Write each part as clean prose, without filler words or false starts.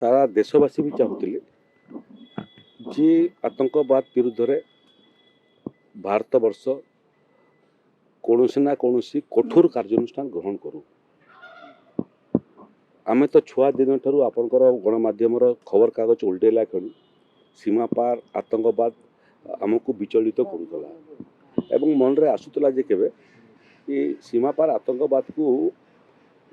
सारा देशवासी भी चाहूले जे आतंकवाद विरुद्ध रे भारत वर्ष कौन ना कौन कठोर कार्यानुष्ठान ग्रहण करूँ। आमे तो छुआ दिन ठारू आपणकर गणमाध्यम खबर कागज उल्टेला क्षणी सीमा पार आतंकवाद आमको विचलित करूला एवं मन रे आसुतला जे केबे कि सीमा पार आतंकवाद को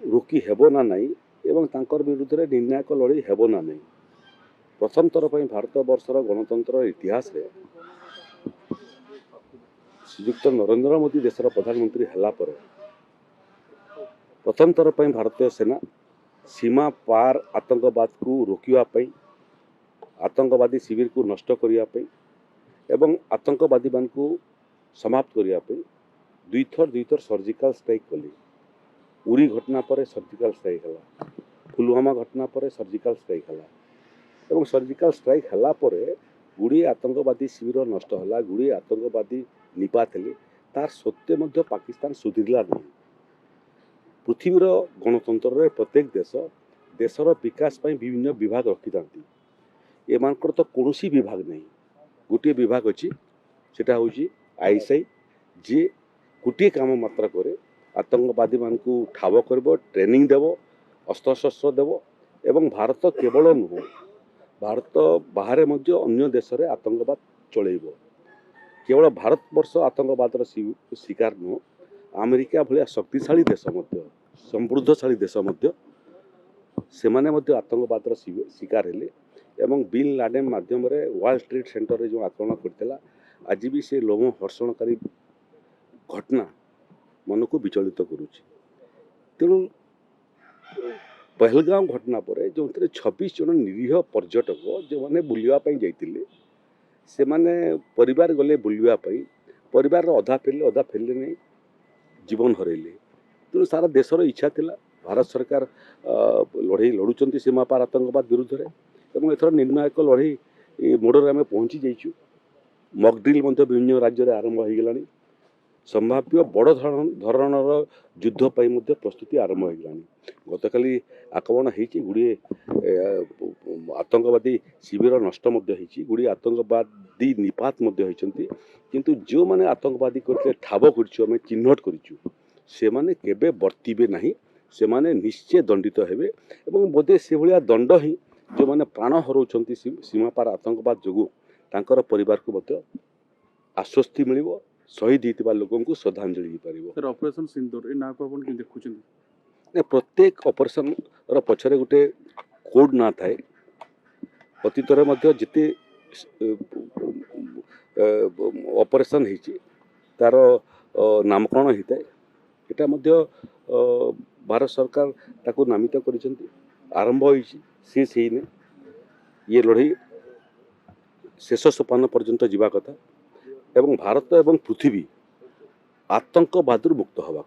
रोकी हेबो ना नहीं एवं तांकर विरुद्ध रे निर्णायक लड़ी हेबो ना नहीं। प्रथम थर पर भारत वर्षर गणतंत्र इतिहास रे श्रीयुक्त नरेंद्र मोदी देशर प्रधानमंत्री हला पर प्रथम थर पर भारतीय सेना सीमा पार आतंकवाद को रोकने आतंकवादी शिविर को नष्ट करने एवं आतंकवादी मान को समाप्त करने दुईथर सर्जिकल स्ट्राइक कली। उरी घटना पर सर्जिकल स्ट्राइक है, पुलवामा घटना पर सर्जिकल स्ट्राइक है एवं सर्जिकल स्ट्राइक हला पर गुड़ी आतंकवादी शिविर नष्ट है, गुड़ी आतंकवादी निपा थे तार सत्वे मध्य पाकिस्तान सुधीरला नहीं। पृथ्वीर गणतंत्र प्रत्येक देशर विकास पर विभिन्न विभाग रखी था। एमानकर तो कौन विभाग नहीं, गोटे विभाग अच्छी सेटा हूँ आईएसआई जी गोटे काम मात्र करे आतंकवादी मान को ठाव कर ट्रेनिंग देव अस्त्रशस्त्र देव एवं भारत केवल नुह भारत बाहर अन्य देश में आतंकवाद चलेब। केवल भारत वर्ष आतंकवाद शिकार नुह अमेरिका भाया शक्तिशाली देश समृद्धशाली देश से आतंकवाद शिकार हेले एवं बिन लाडेन माध्यम वर्ल्ड ट्रेड सेंटर रे जो आक्रमण करथिला आज भी से लोम हर्षणकारी घटना मन को विचलित करुच्ची। तेणु पहलगाम घटना पर जो 26 जन निरीह पर्यटक जो मैंने बुलवाई जाते से माने परिवार गले बुलवाई परिवार अधा फेरले नहीं जीवन हरइले। तेणु सारा देशर इच्छा थिला भारत सरकार लड़ई लड़ुंट सीमा पार आतंकवाद विरुद्ध रे एवं एथर निर्णायक लड़ई मोड़े आम पहुँची जाइछु। मकड्रिल विभिन्न राज्य में आरंभ हो गलानी, संभाव्य बड़ धरणर युद्ध पर प्रस्तुति आरंभ हो गलानी। गतकाली आक्रमण होती गुड़िए आतंकवादी शिविर नष्ट गुड़िए आतंकवादी निपात होती किंतु जो माने आतंकवादी करते ठाव कर चिन्हट कर माने केबे बर्तिबे नहीं, से माने निश्चय दंडित हेबे एवं बोधे से भलिया दंड ही जो माने प्राण हरौछंती सीमा पार आतंकवाद जोगु तांकर परिवार को मध्य आश्वस्ति मिलिबो, शहीद होता लोगों को श्रद्धांजलि हो पार। ऑपरेशन सिंदूर ना को अपन देखुं प्रत्येक ऑपरेशन पछरे गोटे कोड ना थाए अतीतर जिते ऑपरेशन होती तार नामकरण होता है यहाँ भारत सरकार ताको नामित कर आरंभ होने ये लड़ई शेष सोपान पर्यंत जीवा कथा एवं भारत एवं पृथ्वी आतंकवाद मुक्त हवा।